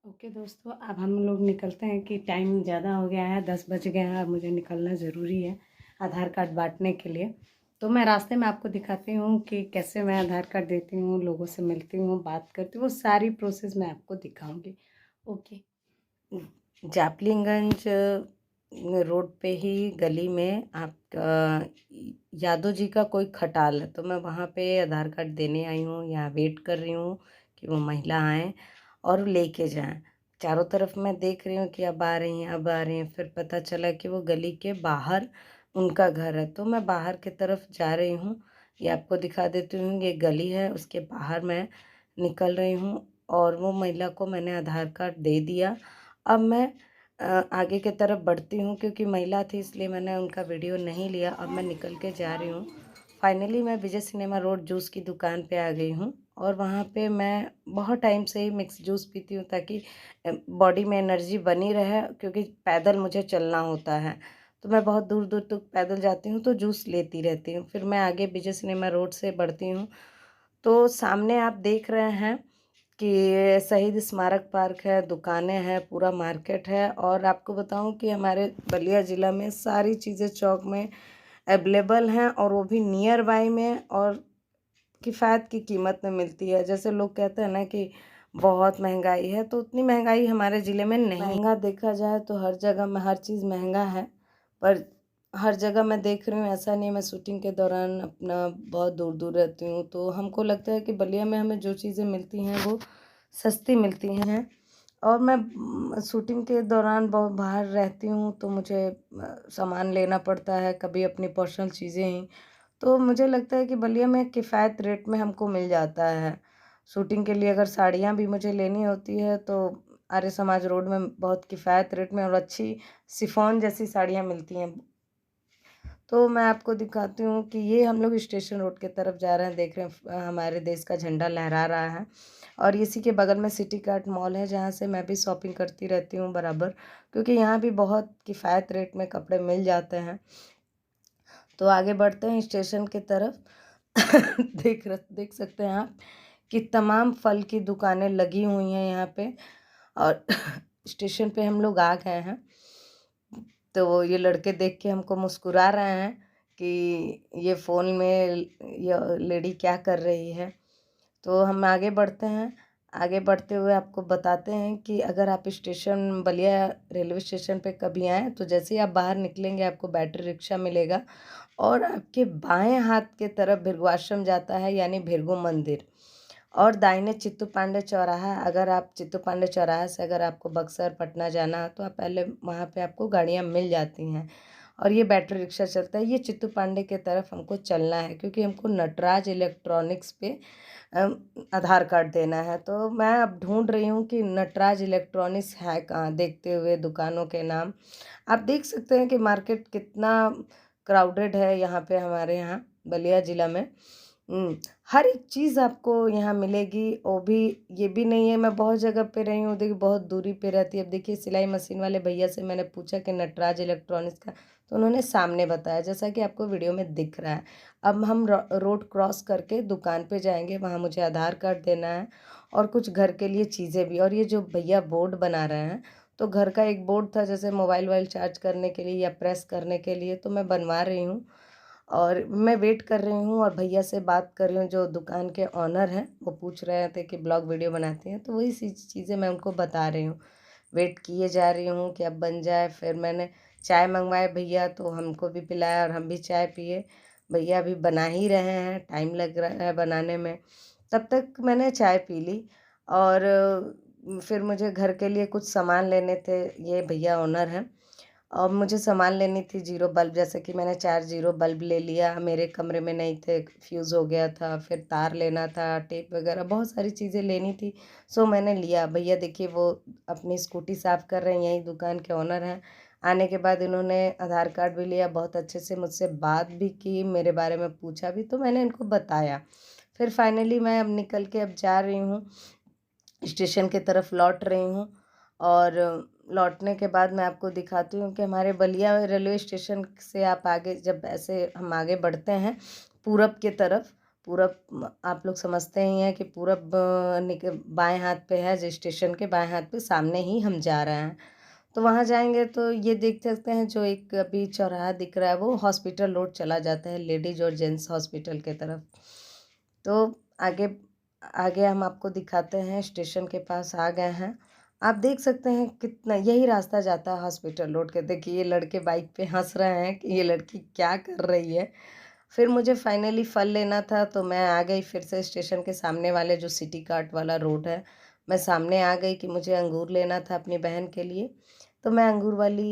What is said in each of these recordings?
Okay दोस्तों, अब हम लोग निकलते हैं कि टाइम ज़्यादा हो गया है, 10 बज गए हैं। अब मुझे निकलना ज़रूरी है आधार कार्ड बांटने के लिए। तो मैं रास्ते में आपको दिखाती हूँ कि कैसे मैं आधार कार्ड देती हूँ, लोगों से मिलती हूँ, बात करती हूँ, वो सारी प्रोसेस मैं आपको दिखाऊंगी। ओके। जापलिंगंज रोड पे ही गली में आपका यादव जी का कोई खटाल है, तो मैं वहाँ पे आधार कार्ड देने आई हूँ। यहाँ वेट कर रही हूँ कि वो महिला आएँ और लेके जाएं। चारों तरफ मैं देख रही हूँ कि अब आ रही हैं, अब आ रही हैं। फिर पता चला कि वो गली के बाहर उनका घर है, तो मैं बाहर की तरफ जा रही हूँ। ये आपको दिखा देती हूँ, ये गली है, उसके बाहर मैं निकल रही हूँ और वो महिला को मैंने आधार कार्ड दे दिया। अब मैं आगे की तरफ बढ़ती हूँ, क्योंकि महिला थी इसलिए मैंने उनका वीडियो नहीं लिया। अब मैं निकल के जा रही हूँ। फाइनली मैं विजय सिनेमा रोड जूस की दुकान पे आ गई हूँ और वहाँ पे मैं बहुत टाइम से ही मिक्स जूस पीती हूँ ताकि बॉडी में एनर्जी बनी रहे, क्योंकि पैदल मुझे चलना होता है। तो मैं बहुत दूर दूर तक पैदल जाती हूँ तो जूस लेती रहती हूँ। फिर मैं आगे विजय सिनेमा रोड से बढ़ती हूँ तो सामने आप देख रहे हैं कि शहीद स्मारक पार्क है, दुकानें हैं, पूरा मार्केट है। और आपको बताऊं कि हमारे बलिया ज़िला में सारी चीज़ें चौक में अवेलेबल हैं और वो भी नियर बाय में और किफ़ायत की कीमत में मिलती है। जैसे लोग कहते हैं ना कि बहुत महंगाई है, तो उतनी महंगाई हमारे ज़िले में नहीं। महंगा देखा जाए तो हर जगह में हर चीज़ महंगा है, पर हर जगह मैं देख रही हूँ ऐसा नहीं है। मैं शूटिंग के दौरान अपना बहुत दूर दूर रहती हूँ, तो हमको लगता है कि बलिया में हमें जो चीज़ें मिलती हैं वो सस्ती मिलती हैं। और मैं शूटिंग के दौरान बहुत बाहर रहती हूँ, तो मुझे सामान लेना पड़ता है, कभी अपनी पर्सनल चीज़ें ही। तो मुझे लगता है कि बलिया में किफ़ायत रेट में हमको मिल जाता है। शूटिंग के लिए अगर साड़ियाँ भी मुझे लेनी होती है तो आर्य समाज रोड में बहुत किफ़ायत रेट में और अच्छी शिफॉन जैसी साड़ियाँ मिलती हैं। तो मैं आपको दिखाती हूँ कि ये हम लोग स्टेशन रोड की तरफ जा रहे हैं। देख रहे हैं हमारे देश का झंडा लहरा रहा है। और इसी के बगल में सिटी कार्ट मॉल है, जहाँ से मैं भी शॉपिंग करती रहती हूँ बराबर, क्योंकि यहाँ भी बहुत किफ़ायत रेट में कपड़े मिल जाते हैं। तो आगे बढ़ते हैं स्टेशन की तरफ। देख सकते हैं आप कि तमाम फल की दुकानें लगी हुई हैं यहाँ पे। और स्टेशन पे हम लोग आ गए हैं, तो ये लड़के देख के हमको मुस्कुरा रहे हैं कि ये फ़ोन में ये लेडी क्या कर रही है। तो हम आगे बढ़ते हैं। आगे बढ़ते हुए आपको बताते हैं कि अगर आप स्टेशन बलिया रेलवे स्टेशन पे कभी आएँ तो जैसे ही आप बाहर निकलेंगे आपको बैटरी रिक्शा मिलेगा और आपके बाएं हाथ के तरफ भृगुआश्रम जाता है, यानी भृगु मंदिर। और दाहिने चित्तू पांडे चौराहा। अगर आप चित्तू पांडे चौराहा से अगर आपको बक्सर पटना जाना है तो आप पहले वहाँ पे आपको गाड़ियाँ मिल जाती हैं और ये बैटरी रिक्शा चलता है। ये चित्तू पांडे के तरफ हमको चलना है, क्योंकि हमको नटराज इलेक्ट्रॉनिक्स पे आधार कार्ड देना है। तो मैं अब ढूंढ रही हूँ कि नटराज इलेक्ट्रॉनिक्स है कहाँ, देखते हुए दुकानों के नाम। आप देख सकते हैं कि मार्केट कितना क्राउडेड है यहाँ पे, हमारे यहाँ बलिया ज़िला में। हर एक चीज़ आपको यहाँ मिलेगी। वो भी ये भी नहीं है, मैं बहुत जगह पे रही हूँ, देखिए बहुत दूरी पे रहती है। अब देखिए सिलाई मशीन वाले भैया से मैंने पूछा कि नटराज इलेक्ट्रॉनिक्स का, तो उन्होंने सामने बताया, जैसा कि आपको वीडियो में दिख रहा है। अब हम रोड क्रॉस करके दुकान पे जाएंगे, वहाँ मुझे आधार कार्ड देना है और कुछ घर के लिए चीज़ें भी। और ये जो भैया बोर्ड बना रहे हैं, तो घर का एक बोर्ड था जैसे मोबाइल वाइल चार्ज करने के लिए या प्रेस करने के लिए, तो मैं बनवा रही हूँ और मैं वेट कर रही हूँ और भैया से बात कर रही हूँ। जो दुकान के ऑनर हैं वो पूछ रहे थे कि ब्लॉग वीडियो बनाते हैं, तो वही चीज़ें मैं उनको बता रही हूँ। वेट किए जा रही हूँ कि अब बन जाए। फिर मैंने चाय मंगवाए भैया, तो हमको भी पिलाया और हम भी चाय पिए। भैया अभी बना ही रहे हैं, टाइम लग रहा है बनाने में। तब तक मैंने चाय पी ली और फिर मुझे घर के लिए कुछ सामान लेने थे। ये भैया ओनर हैं और मुझे सामान लेनी थी जीरो बल्ब, जैसे कि मैंने 4 जीरो बल्ब ले लिया। मेरे कमरे में नहीं थे, फ्यूज़ हो गया था। फिर तार लेना था, टेप वगैरह बहुत सारी चीज़ें लेनी थी, सो मैंने लिया। भैया देखिए वो अपनी स्कूटी साफ़ कर रहे हैं, यही दुकान के ओनर हैं। आने के बाद इन्होंने आधार कार्ड भी लिया, बहुत अच्छे से मुझसे बात भी की, मेरे बारे में पूछा भी, तो मैंने इनको बताया। फिर फाइनली मैं अब निकल के अब जा रही हूँ, स्टेशन की तरफ लौट रही हूँ। और लौटने के बाद मैं आपको दिखाती हूँ कि हमारे बलिया रेलवे स्टेशन से आप आगे जब ऐसे हम आगे बढ़ते हैं पूरब की तरफ, पूरब आप लोग समझते ही हैं कि पूरब बाएं हाथ पे है, जो स्टेशन के बाएं हाथ पे सामने ही हम जा रहे हैं। तो वहाँ जाएंगे तो ये देख सकते हैं, जो एक अभी चौराहा दिख रहा है वो हॉस्पिटल रोड चला जाता है, लेडीज और जेंट्स हॉस्पिटल के तरफ। तो आगे आगे हम आपको दिखाते हैं, स्टेशन के पास आ गए हैं। आप देख सकते हैं कितना यही रास्ता जाता है हॉस्पिटल रोड के। देखिए ये लड़के बाइक पे हंस रहे हैं कि ये लड़की क्या कर रही है। फिर मुझे फाइनली फल लेना था तो मैं आ गई फिर से स्टेशन के सामने वाले जो सिटी कार्ट वाला रोड है, मैं सामने आ गई कि मुझे अंगूर लेना था अपनी बहन के लिए। तो मैं अंगूर वाली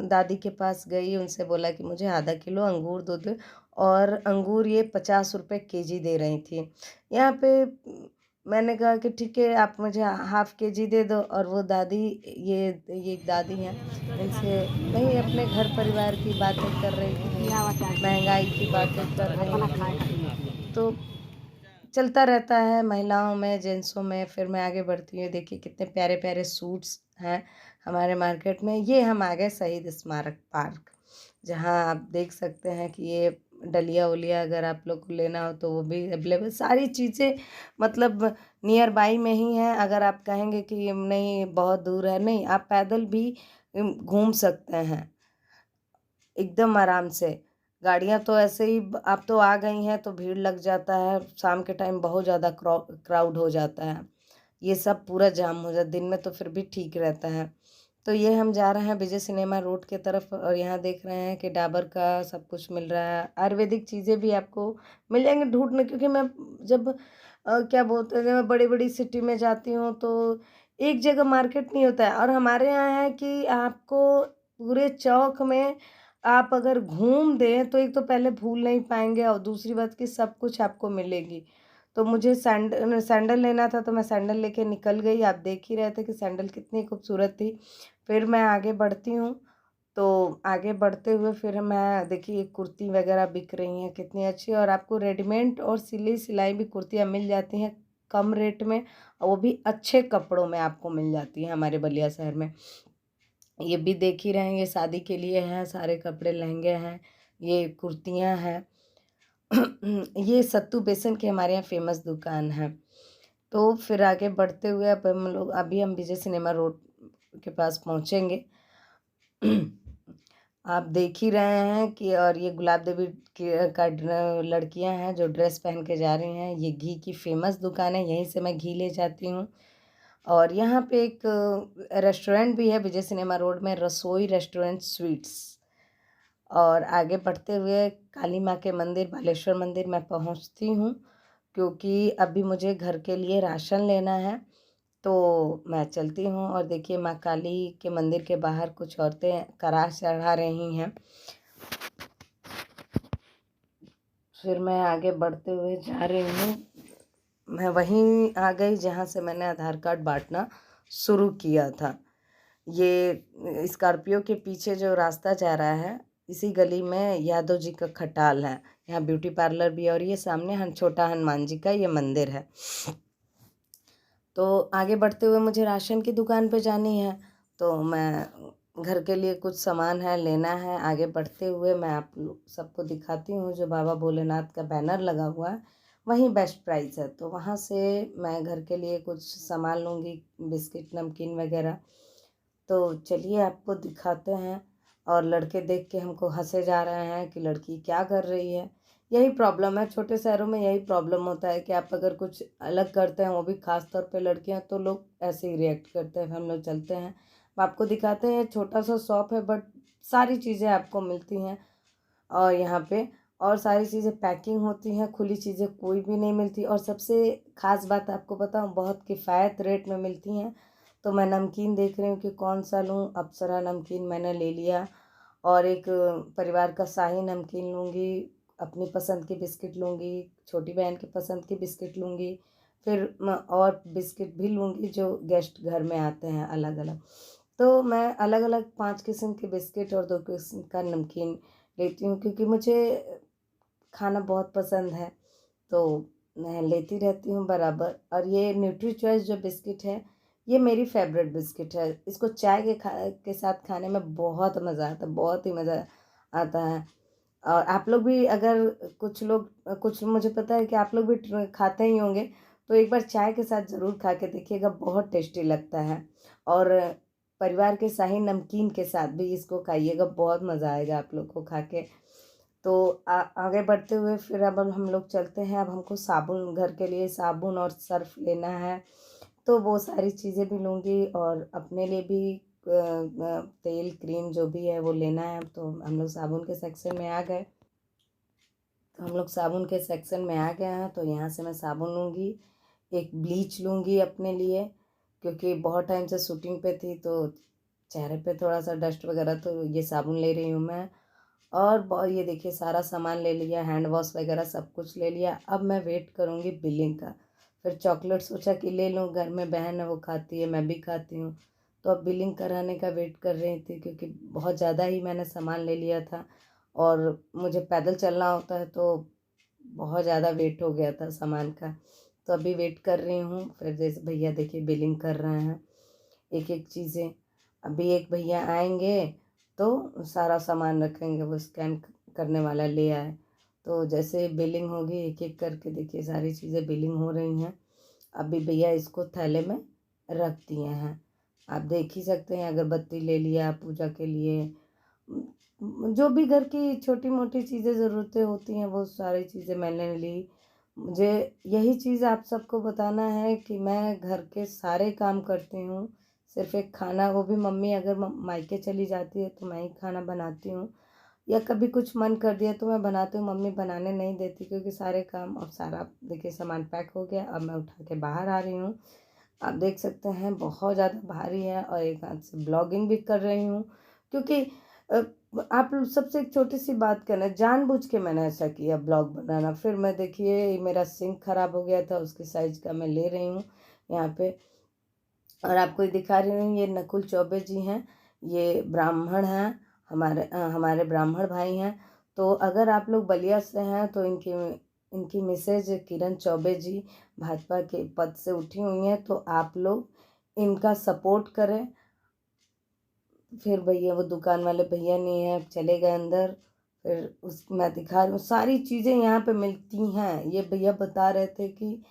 दादी के पास गई, उनसे बोला कि मुझे आधा किलो अंगूर दो। और अंगूर ये 50 रुपये केजी दे रही थी यहाँ पे। मैंने कहा कि ठीक है आप मुझे हाफ़ केजी दे दो। और वो दादी, ये एक दादी हैं, इनसे वही अपने घर परिवार की बातें कर रही थी, महंगाई की बातें कर रही थी। तो चलता रहता है महिलाओं में, जेंट्सों में। फिर मैं आगे बढ़ती हूँ, देखिए कितने प्यारे प्यारे सूट्स हैं हमारे मार्केट में। ये हम आ गए शहीद स्मारक पार्क, जहाँ आप देख सकते हैं कि ये डलिया उलिया अगर आप लोग को लेना हो तो वो भी अवेलेबल, सारी चीज़ें मतलब नियर बाई में ही हैं। अगर आप कहेंगे कि नहीं बहुत दूर है, नहीं, आप पैदल भी घूम सकते हैं एकदम आराम से। गाड़ियाँ तो ऐसे ही अब तो आ गई हैं तो भीड़ लग जाता है, शाम के टाइम बहुत ज़्यादा क्राउड हो जाता है, ये सब पूरा जाम हो जाता है। दिन में तो फिर भी ठीक रहता है। तो ये हम जा रहे हैं विजय सिनेमा रोड के तरफ, और यहाँ देख रहे हैं कि डाबर का सब कुछ मिल रहा है, आयुर्वेदिक चीज़ें भी आपको मिल जाएंगी ढूंढने। क्योंकि मैं जब क्या बोलते हैं, जब मैं बड़ी बड़ी सिटी में जाती हूँ तो एक जगह मार्केट नहीं होता है। और हमारे यहाँ है कि आपको पूरे चौक में आप अगर घूम दें तो एक तो पहले भूल नहीं पाएंगे, और दूसरी बात कि सब कुछ आपको मिलेगी। तो मुझे सैंडल लेना था तो मैं सैंडल लेके निकल गई। आप देख ही रहे थे कि सैंडल कितनी खूबसूरत थी। फिर मैं आगे बढ़ती हूँ, तो आगे बढ़ते हुए फिर मैं देखिए कुर्ती वगैरह बिक रही हैं कितनी अच्छी। और आपको रेडीमेड और सिली सिलाई भी कुर्तियाँ मिल जाती हैं कम रेट में, और वो भी अच्छे कपड़ों में आपको मिल जाती हैं हमारे बलिया शहर में। ये भी देख ही रहे हैं, ये शादी के लिए हैं, सारे कपड़े लहंगे हैं, ये कुर्तियाँ हैं। ये सत्तू बेसन की हमारे यहाँ फेमस दुकान है। तो फिर आगे बढ़ते हुए अब हम लोग, अभी हम विजय सिनेमा रोड के पास पहुँचेंगे। आप देख ही रहे हैं कि, और ये गुलाब देवी लड़कियां हैं जो ड्रेस पहन के जा रही हैं। ये घी की फेमस दुकान है, यहीं से मैं घी ले जाती हूँ। और यहाँ पे एक रेस्टोरेंट भी है विजय सिनेमा रोड में, रसोई रेस्टोरेंट स्वीट्स। और आगे बढ़ते हुए काली माँ के मंदिर, बालेश्वर मंदिर मैं पहुँचती हूँ, क्योंकि अभी मुझे घर के लिए राशन लेना है। तो मैं चलती हूँ, और देखिए माँ काली के मंदिर के बाहर कुछ औरतें कराश चढ़ा रही हैं। फिर मैं आगे बढ़ते हुए जा रही हूँ, मैं वहीं आ गई जहाँ से मैंने आधार कार्ड बांटना शुरू किया था। ये स्कॉर्पियो के पीछे जो रास्ता जा रहा है, इसी गली में यादव जी का खटाल है, यहाँ ब्यूटी पार्लर भी है, और ये सामने छोटा हनुमान जी का ये मंदिर है। तो आगे बढ़ते हुए मुझे राशन की दुकान पे जानी है, तो मैं घर के लिए कुछ सामान है लेना है। आगे बढ़ते हुए मैं आप लोग सबको दिखाती हूँ, जो बाबा भोलेनाथ का बैनर लगा हुआ है वहीं बेस्ट प्राइस है, तो वहाँ से मैं घर के लिए कुछ सामान लूँगी, बिस्किट नमकीन वगैरह। तो चलिए आपको दिखाते हैं। और लड़के देख के हमको हंसे जा रहे हैं कि लड़की क्या कर रही है। यही प्रॉब्लम है, छोटे शहरों में यही प्रॉब्लम होता है कि आप अगर कुछ अलग करते हैं, वो भी खास तौर पे लड़कियां, तो लोग ऐसे ही रिएक्ट करते हैं। हम लोग चलते हैं, अब आपको दिखाते हैं। छोटा सा शॉप है बट सारी चीज़ें आपको मिलती हैं, और यहाँ पे और सारी चीज़ें पैकिंग होती हैं, खुली चीज़ें कोई भी नहीं मिलती। और सबसे ख़ास बात आपको बताऊँ, बहुत किफ़ायत रेट में मिलती हैं। तो मैं नमकीन देख रही हूँ कि कौन सा लूँ, अप्सरा नमकीन मैंने ले लिया, और एक परिवार का शाही नमकीन लूँगी, अपनी पसंद की बिस्किट लूँगी, छोटी बहन की पसंद की बिस्किट लूँगी, फिर और बिस्किट भी लूँगी जो गेस्ट घर में आते हैं अलग अलग। तो मैं अलग अलग 5 किस्म के बिस्किट और 2 किस्म का नमकीन लेती हूँ, क्योंकि मुझे खाना बहुत पसंद है, तो मैं लेती रहती हूँ बराबर। और ये न्यूट्री चॉइस जो बिस्किट है, ये मेरी फेवरेट बिस्किट है। इसको चाय के साथ खाने में बहुत मज़ा आता है, बहुत ही मज़ा आता है। और आप लोग भी अगर कुछ मुझे पता है कि आप लोग भी खाते ही होंगे, तो एक बार चाय के साथ ज़रूर खा के देखिएगा, बहुत टेस्टी लगता है। और परिवार के शाही नमकीन के साथ भी इसको खाइएगा, बहुत मज़ा आएगा आप लोग को खा के। तो आगे बढ़ते हुए फिर अब हम लोग चलते हैं। अब हमको साबुन, घर के लिए साबुन और सर्फ़ लेना है, तो वो सारी चीज़ें भी लूँगी और अपने लिए भी तेल क्रीम जो भी है वो लेना है। तो हम लोग साबुन के सेक्शन में आ गए। तो हम लोग साबुन के सेक्शन में आ गए हैं, तो यहाँ से मैं साबुन लूँगी, एक ब्लीच लूँगी अपने लिए, क्योंकि बहुत टाइम से शूटिंग पे थी तो चेहरे पे थोड़ा सा डस्ट वगैरह, तो ये साबुन ले रही हूँ मैं। और ये देखिए सारा सामान ले लिया, हैंड वॉश वगैरह सब कुछ ले लिया। अब मैं वेट करूँगी बिलिंग का। फिर चॉकलेट सोचा कि ले लूँ, घर में बहन है वो खाती है, मैं भी खाती हूँ। तो अब बिलिंग कराने का वेट कर रही थी, क्योंकि बहुत ज़्यादा ही मैंने सामान ले लिया था और मुझे पैदल चलना होता है, तो बहुत ज़्यादा वेट हो गया था सामान का। तो अभी वेट कर रही हूँ। फिर जैसे भैया देखिए बिलिंग कर रहे हैं एक एक चीज़ें। अभी एक भैया आएंगे तो सारा सामान रखेंगे, वो स्कैन करने वाला ले आए। तो जैसे बिलिंग होगी एक एक करके देखिए सारी चीज़ें बिलिंग हो रही हैं। अभी भैया इसको थैले में रख दिए हैं, आप देख ही सकते हैं। अगरबत्ती ले लिया पूजा के लिए, जो भी घर की छोटी मोटी चीज़ें ज़रूरतें होती हैं वो सारी चीज़ें मैंने ली। मुझे यही चीज़ आप सबको बताना है कि मैं घर के सारे काम करती हूँ, सिर्फ़ एक खाना, वो भी मम्मी अगर मायके चली जाती है तो मैं ही खाना बनाती हूँ, या कभी कुछ मन कर दिया तो मैं बनाती हूँ, मम्मी बनाने नहीं देती, क्योंकि सारे काम। अब सारा देखिए सामान पैक हो गया, अब मैं उठा के बाहर आ रही हूँ। आप देख सकते हैं बहुत ज़्यादा भारी है, और एक हाथ से ब्लॉगिंग भी कर रही हूँ, क्योंकि अ, आप सबसे एक छोटी सी बात कहना, जानबूझ के मैंने ऐसा किया ब्लॉग बनाना। फिर मैं देखिए मेरा सिंक ख़राब हो गया था, उसके साइज़ का मैं ले रही हूँ यहाँ पे, और आपको दिखा रही हूँ। ये नकुल चौबे जी हैं, ये ब्राह्मण हैं, हमारे ब्राह्मण भाई हैं। तो अगर आप लोग बलिया से हैं तो इनकी इनकी मिसेज किरण चौबे जी भाजपा के पद से उठी हुई हैं, तो आप लोग इनका सपोर्ट करें। फिर भैया वो दुकान वाले भैया नहीं है, चले गए अंदर। फिर उस मैं दिखा रही हूँ सारी चीज़ें यहाँ पे मिलती हैं, ये भैया बता रहे थे कि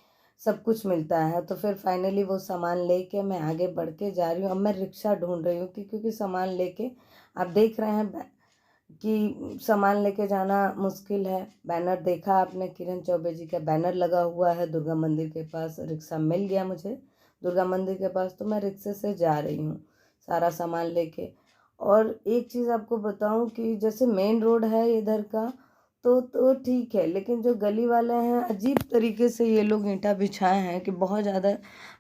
सब कुछ मिलता है। तो फिर फाइनली वो सामान लेके मैं आगे बढ़ के जा रही हूँ। अब मैं रिक्शा ढूंढ रही हूँ क्योंकि सामान लेके, आप देख रहे हैं कि सामान लेके जाना मुश्किल है। बैनर देखा आपने, किरण चौबे जी का बैनर लगा हुआ है दुर्गा मंदिर के पास। रिक्शा मिल गया मुझे दुर्गा मंदिर के पास, तो मैं रिक्शे से जा रही हूँ सारा सामान लेके। और एक चीज़ आपको बताऊं कि जैसे मेन रोड है इधर का, तो ठीक है, लेकिन जो गली वाले हैं अजीब तरीके से ये लोग ईंटा बिछाए हैं कि बहुत ज़्यादा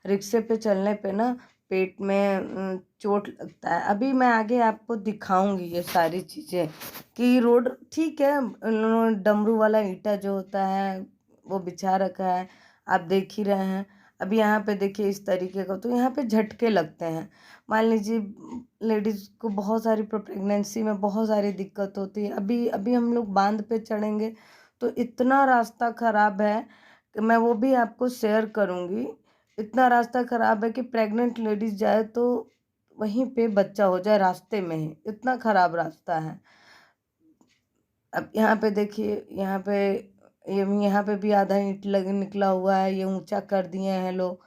रिक्शे पे चलने पे ना पेट में चोट लगता है। अभी मैं आगे आपको दिखाऊंगी ये सारी चीज़ें कि रोड ठीक है, उन्होंने डमरू वाला ईंटा जो होता है वो बिछा रखा है, आप देख ही रहे हैं। अभी यहाँ पे देखिए इस तरीके का, तो यहाँ पे झटके लगते हैं। मान लीजिए लेडीज़ को बहुत सारी प्रेगनेंसी में बहुत सारी दिक्कत होती है। अभी अभी हम लोग बांध पे चढ़ेंगे तो इतना रास्ता ख़राब है कि मैं वो भी आपको शेयर करूँगी। इतना रास्ता ख़राब है कि प्रेग्नेंट लेडीज़ जाए तो वहीं पे बच्चा हो जाए रास्ते में ही, इतना ख़राब रास्ता है। अब यहाँ पे देखिए, यहाँ पे भी आधा ईंट लग निकला हुआ है, ये ऊंचा कर दिए हैं लोग।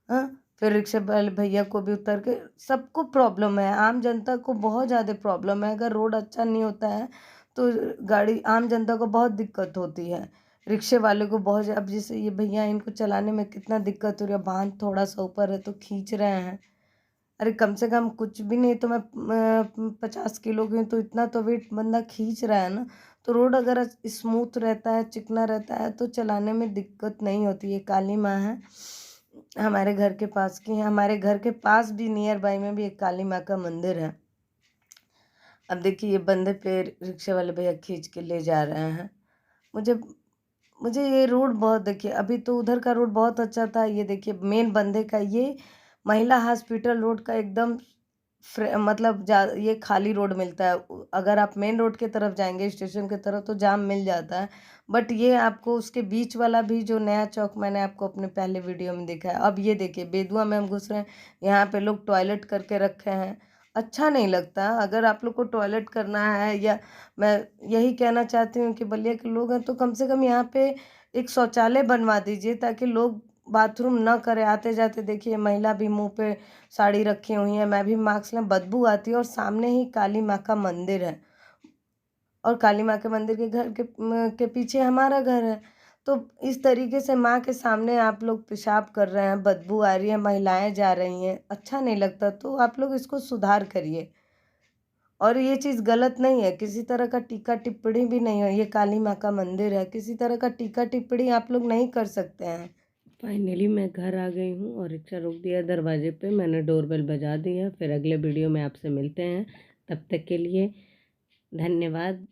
हाँ, फिर रिक्शे वाले भैया को भी उतर के, सबको प्रॉब्लम है, आम जनता को बहुत ज़्यादा प्रॉब्लम है। अगर रोड अच्छा नहीं होता है तो गाड़ी, आम जनता को बहुत दिक्कत होती है। रिक्शे वाले को बहुत, अब जैसे ये भैया, इनको चलाने में कितना दिक्कत हो रही है। बांध थोड़ा सा ऊपर है तो खींच रहे हैं। अरे कम से कम कुछ भी नहीं तो मैं 50 किलो की हूँ, तो इतना तो वेट बंदा खींच रहा है ना। तो रोड अगर स्मूथ रहता है, चिकना रहता है, तो चलाने में दिक्कत नहीं होती है। काली माँ है हमारे घर के पास की है, हमारे घर के पास भी नियर बाई में भी एक काली माँ का मंदिर है। अब देखिए ये बंदे पे रिक्शे वाले भैया खींच के ले जा रहे हैं। मुझे मुझे ये रोड बहुत, देखिए अभी तो उधर का रोड बहुत अच्छा था, ये देखिए मेन बंदे का, ये महिला हॉस्पिटल रोड का एकदम मतलब ये खाली रोड मिलता है। अगर आप मेन रोड की तरफ जाएंगे स्टेशन की तरफ तो जाम मिल जाता है, बट ये आपको उसके बीच वाला भी जो नया चौक मैंने आपको अपने पहले वीडियो में दिखा है। अब ये देखिए बेदुआ में हम घुस रहे हैं, यहाँ पे लोग टॉयलेट करके रखे हैं। अच्छा नहीं लगता। अगर आप लोग को टॉयलेट करना है, या मैं यही कहना चाहती हूँ कि बलिया के लोग हैं तो कम से कम यहाँ पे एक शौचालय बनवा दीजिए, ताकि लोग बाथरूम ना करें आते जाते। देखिए महिला भी मुंह पे साड़ी रखी हुई है, मैं भी मास्क में, बदबू आती है। और सामने ही काली माँ का मंदिर है, और काली माँ के मंदिर के घर के पीछे हमारा घर है। तो इस तरीके से माँ के सामने आप लोग पेशाब कर रहे हैं, बदबू आ रही है, महिलाएं जा रही हैं, अच्छा नहीं लगता। तो आप लोग इसको सुधार करिए। और ये चीज़ गलत नहीं है, किसी तरह का टीका टिप्पणी भी नहीं है। ये काली माँ का मंदिर है, किसी तरह का टीका टिप्पणी आप लोग नहीं कर सकते हैं। फाइनली मैं घर आ गई हूँ और रिक्शा रोक दिया दरवाजे पे, मैंने डोरबेल बजा दिया। फिर अगले वीडियो में आपसे मिलते हैं, तब तक के लिए धन्यवाद।